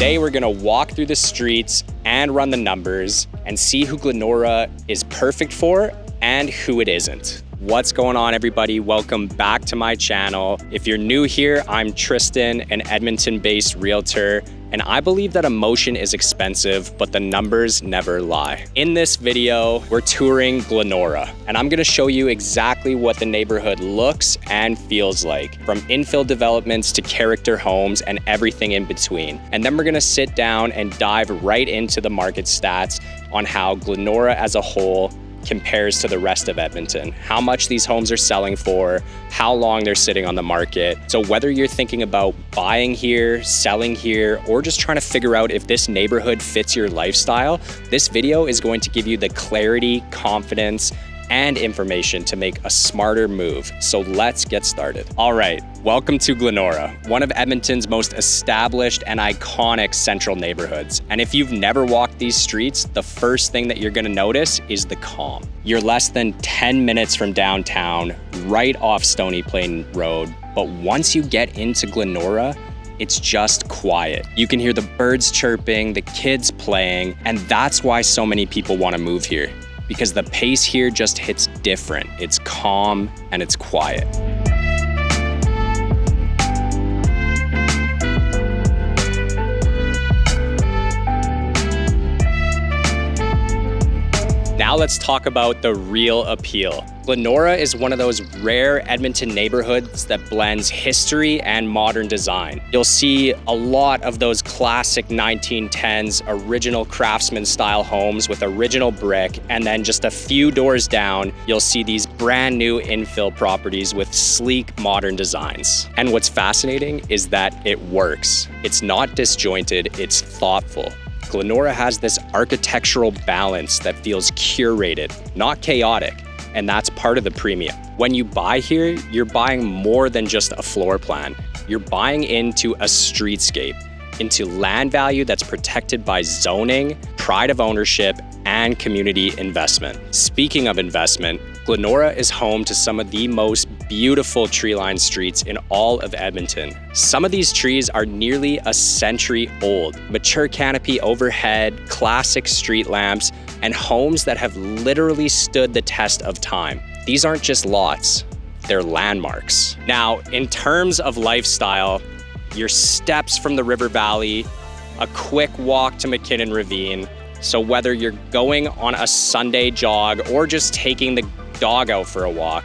Today, we're gonna walk through the streets and run the numbers and see who Glenora is perfect for and who it isn't. What's going on, everybody? Welcome back to my channel. If you're new here, I'm Tristan, an Edmonton-based realtor, and I believe that emotion is expensive, but the numbers never lie. In this video, we're touring Glenora, and I'm gonna show you exactly what the neighborhood looks and feels like, from infill developments to character homes and everything in between. And then we're gonna sit down and dive right into the market stats on how Glenora as a whole compares to the rest of Edmonton, how much these homes are selling for, how long they're sitting on the market. So whether you're thinking about buying here, selling here, or just trying to figure out if this neighborhood fits your lifestyle, this video is going to give you the clarity, confidence, and information to make a smarter move. So let's get started. All right, welcome to Glenora, one of Edmonton's most established and iconic central neighborhoods. And if you've never walked these streets, the first thing that you're gonna notice is the calm. You're less than 10 minutes from downtown, right off Stony Plain Road. But once you get into Glenora, it's just quiet. You can hear the birds chirping, the kids playing, and that's why so many people wanna move here, because the pace here just hits different. It's calm and it's quiet. Now let's talk about the real appeal. Glenora is one of those rare Edmonton neighborhoods that blends history and modern design. You'll see a lot of those classic 1910s original craftsman style homes with original brick, and then just a few doors down, you'll see these brand new infill properties with sleek modern designs. And what's fascinating is that it works. It's not disjointed, it's thoughtful. Glenora has this architectural balance that feels curated, not chaotic, and that's part of the premium. When you buy here, you're buying more than just a floor plan. You're buying into a streetscape, into land value that's protected by zoning, pride of ownership, and community investment. Speaking of investment, Glenora is home to some of the most beautiful tree-lined streets in all of Edmonton. Some of these trees are nearly a century old. Mature canopy overhead, classic street lamps, and homes that have literally stood the test of time. These aren't just lots, they're landmarks. Now, in terms of lifestyle, your steps from the river valley, a quick walk to McKinnon Ravine. So whether you're going on a Sunday jog or just taking the dog out for a walk,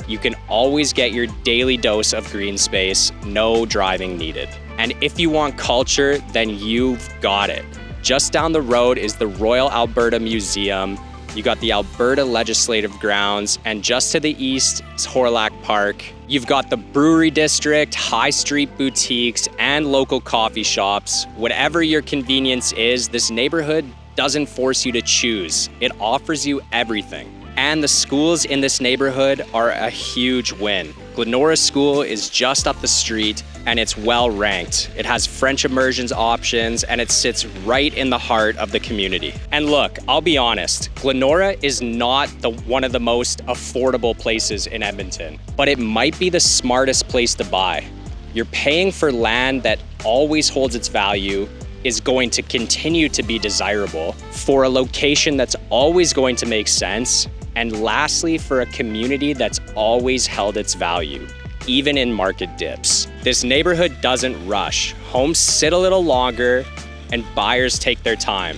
you can always get your daily dose of green space, no driving needed. And if you want culture, then you've got it. Just down the road is the Royal Alberta Museum. You got the Alberta Legislative Grounds, and just to the east is Horlack Park. You've got the Brewery District, high street boutiques, and local coffee shops. Whatever your convenience is, this neighborhood doesn't force you to choose. It offers you everything. And the schools in this neighborhood are a huge win. Glenora School is just up the street, and it's well ranked. It has French immersions options, and it sits right in the heart of the community. And look, I'll be honest, Glenora is not one of the most affordable places in Edmonton, but it might be the smartest place to buy. You're paying for land that always holds its value, is going to continue to be desirable, for a location that's always going to make sense, and lastly, for a community that's always held its value, even in market dips. This neighborhood doesn't rush. Homes sit a little longer and buyers take their time.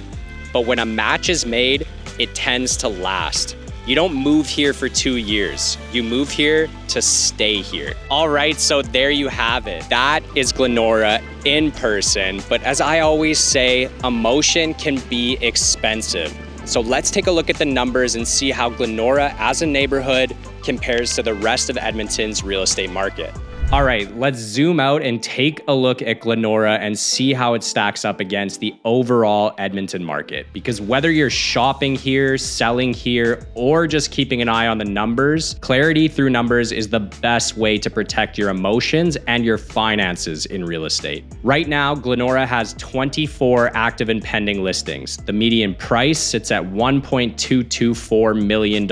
But when a match is made, it tends to last. You don't move here for 2 years. You move here to stay here. All right, so there you have it. That is Glenora in person. But as I always say, emotion can be expensive. So let's take a look at the numbers and see how Glenora as a neighborhood compares to the rest of Edmonton's real estate market. All right, let's zoom out and take a look at Glenora and see how it stacks up against the overall Edmonton market. Because whether you're shopping here, selling here, or just keeping an eye on the numbers, clarity through numbers is the best way to protect your emotions and your finances in real estate. Right now, Glenora has 24 active and pending listings. The median price sits at $1.224 million.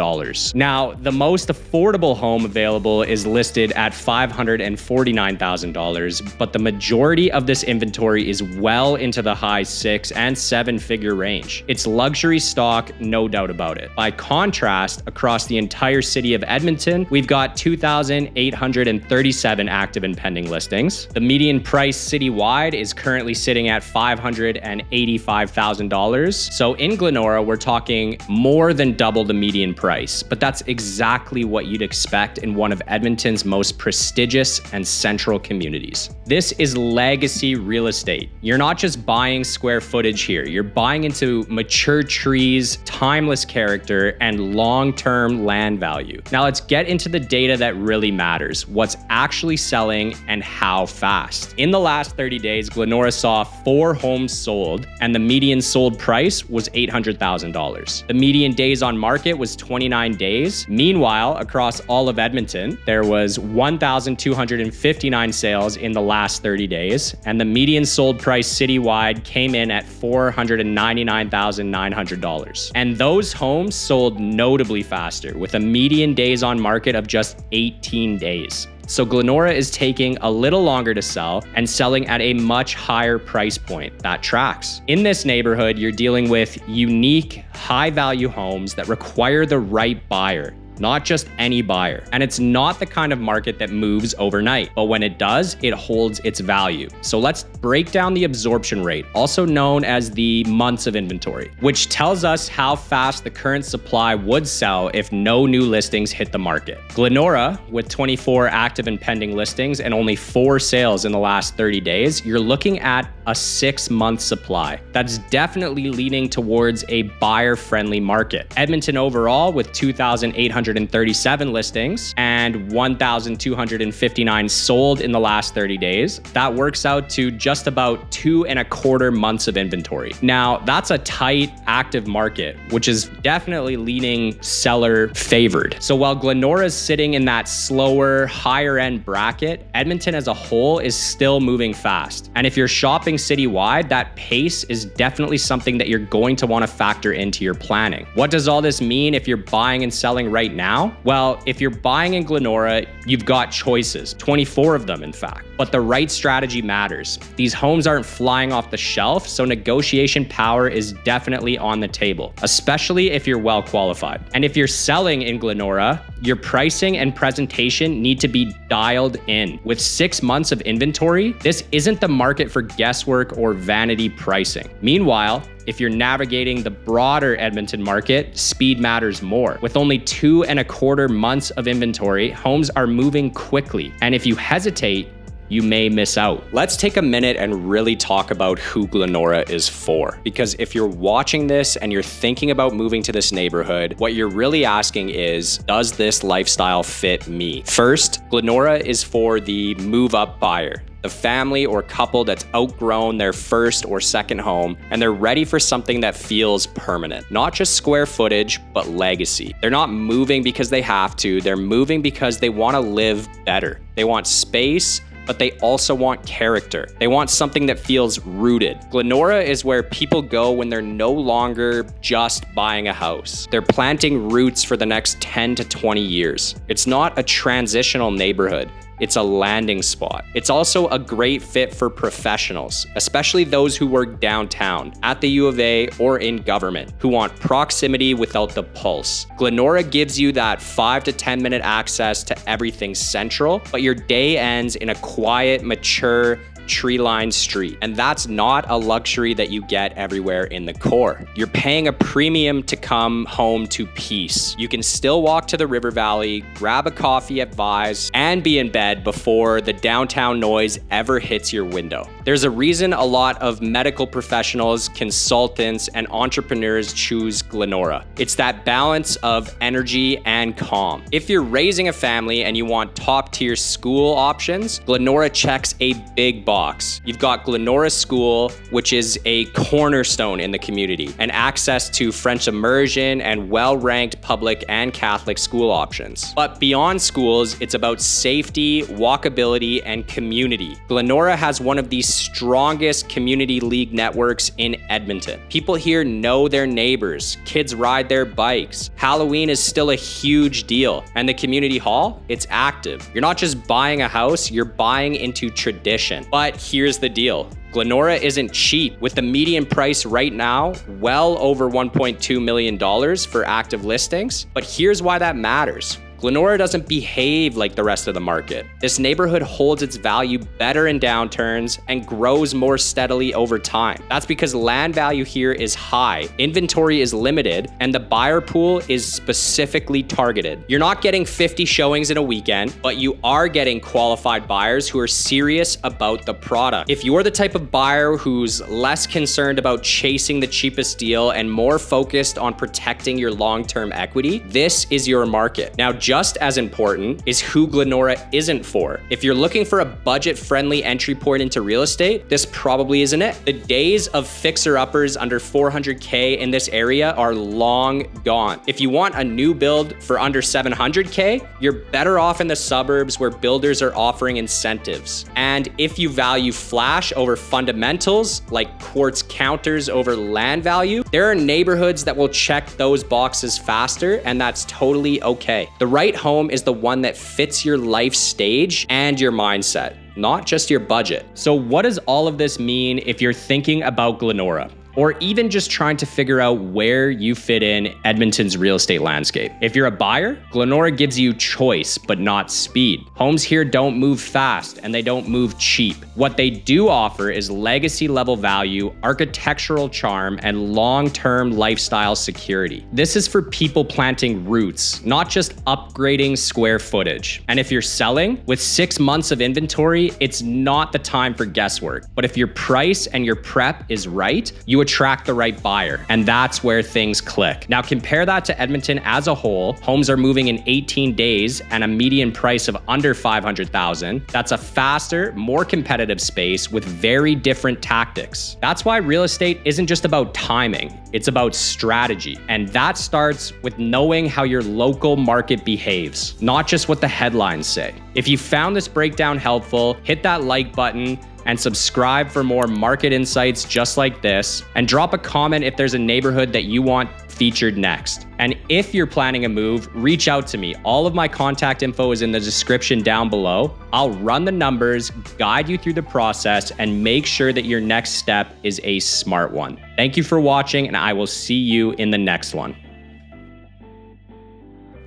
Now, the most affordable home available is listed at $550,000. and $49,000, but the majority of this inventory is well into the high 6 and 7 figure range. It's luxury stock, no doubt about it. By contrast, across the entire city of Edmonton, we've got 2,837 active and pending listings. The median price citywide is currently sitting at $585,000. So in Glenora, we're talking more than double the median price, but that's exactly what you'd expect in one of Edmonton's most prestigious and central communities. This is legacy real estate. You're not just buying square footage here, you're buying into mature trees, timeless character, and long-term land value. Now let's get into the data that really matters, what's actually selling and how fast. In the last 30 days, Glenora saw 4 homes sold, and the median sold price was $800,000. The median days on market was 29 days. Meanwhile, across all of Edmonton, there was 1,259 sales in the last 30 days, and the median sold price citywide came in at $499,900. And those homes sold notably faster, with a median days on market of just 18 days. So Glenora is taking a little longer to sell and selling at a much higher price point. That tracks. In this neighborhood, you're dealing with unique, high-value homes that require the right buyer, not just any buyer. And it's not the kind of market that moves overnight, but when it does, it holds its value. So let's break down the absorption rate, also known as the months of inventory, which tells us how fast the current supply would sell if no new listings hit the market. Glenora, with 24 active and pending listings and only 4 sales in the last 30 days, you're looking at a 6-month supply. That's definitely leaning towards a buyer-friendly market. Edmonton overall, with 2,837 listings and 1,259 sold in the last 30 days, that works out to just about 2.25 months of inventory. Now, that's a tight, active market, which is definitely leaning seller favored. So while Glenora is sitting in that slower, higher end bracket, Edmonton as a whole is still moving fast. And if you're shopping citywide, that pace is definitely something that you're going to want to factor into your planning. What does all this mean if you're buying and selling right now? Well, if you're buying in Glenora, you've got choices, 24 of them in fact, but the right strategy matters. These homes aren't flying off the shelf, so negotiation power is definitely on the table, especially if you're well qualified. And if you're selling in Glenora, your pricing and presentation need to be dialed in. With 6 months of inventory, this isn't the market for guesswork or vanity pricing. Meanwhile, if you're navigating the broader Edmonton market, speed matters more. With only 2.25 months of inventory, homes are moving quickly. And if you hesitate, you may miss out. Let's take a minute and really talk about who Glenora is for. Because if you're watching this and you're thinking about moving to this neighborhood, what you're really asking is, does this lifestyle fit me? First, Glenora is for the move-up buyer, the family or couple that's outgrown their first or second home, and they're ready for something that feels permanent. Not just square footage, but legacy. They're not moving because they have to, they're moving because they want to live better. They want space, but they also want character. They want something that feels rooted. Glenora is where people go when they're no longer just buying a house. They're planting roots for the next 10 to 20 years. It's not a transitional neighborhood. It's a landing spot. It's also a great fit for professionals, especially those who work downtown, at the U of A, or in government, who want proximity without the pulse. Glenora gives you that 5 to 10 minute access to everything central, but your day ends in a quiet, mature, tree-lined street. And that's not a luxury that you get everywhere in the core. You're paying a premium to come home to peace. You can still walk to the river valley, grab a coffee at Vi's, and be in bed before the downtown noise ever hits your window. There's a reason a lot of medical professionals, consultants, and entrepreneurs choose Glenora. It's that balance of energy and calm. If you're raising a family and you want top-tier school options, Glenora checks a big box. You've got Glenora School, which is a cornerstone in the community, and access to French immersion and well-ranked public and Catholic school options. But beyond schools, it's about safety, walkability, and community. Glenora has one of the strongest community league networks in Edmonton. People here know their neighbors, kids ride their bikes. Halloween is still a huge deal, and the community hall, it's active. You're not just buying a house, you're buying into tradition. But here's the deal. Glenora isn't cheap, with the median price right now well over $1.2 million for active listings. But here's why that matters. Glenora doesn't behave like the rest of the market. This neighborhood holds its value better in downturns and grows more steadily over time. That's because land value here is high, inventory is limited, and the buyer pool is specifically targeted. You're not getting 50 showings in a weekend, but you are getting qualified buyers who are serious about the product. If you're the type of buyer who's less concerned about chasing the cheapest deal and more focused on protecting your long-term equity, this is your market. Now, just as important is who Glenora isn't for. If you're looking for a budget-friendly entry point into real estate, this probably isn't it. The days of fixer-uppers under $400K in this area are long gone. If you want a new build for under $700K, you're better off in the suburbs where builders are offering incentives. And if you value flash over fundamentals, like quartz counters over land value, there are neighborhoods that will check those boxes faster, and that's totally okay. The right home is the one that fits your life stage and your mindset, not just your budget. So what does all of this mean if you're thinking about Glenora? Or even just trying to figure out where you fit in Edmonton's real estate landscape. If you're a buyer, Glenora gives you choice, but not speed. Homes here don't move fast and they don't move cheap. What they do offer is legacy level value, architectural charm, and long-term lifestyle security. This is for people planting roots, not just upgrading square footage. And if you're selling, with 6 months of inventory, it's not the time for guesswork. But if your price and your prep is right, you attract the right buyer, and that's where things click. Now compare that to Edmonton as a whole. Homes are moving in 18 days and a median price of under $500,000. That's a faster, more competitive space with very different tactics. That's why real estate isn't just about timing, it's about strategy. And that starts with knowing how your local market behaves, not just what the headlines say. If you found this breakdown helpful, hit that like button and subscribe for more market insights just like this, and drop a comment if there's a neighborhood that you want featured next. And if you're planning a move, reach out to me. All of my contact info is in the description down below. I'll run the numbers, guide you through the process, and make sure that your next step is a smart one. Thank you for watching, and I will see you in the next one.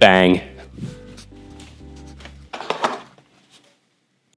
Bang.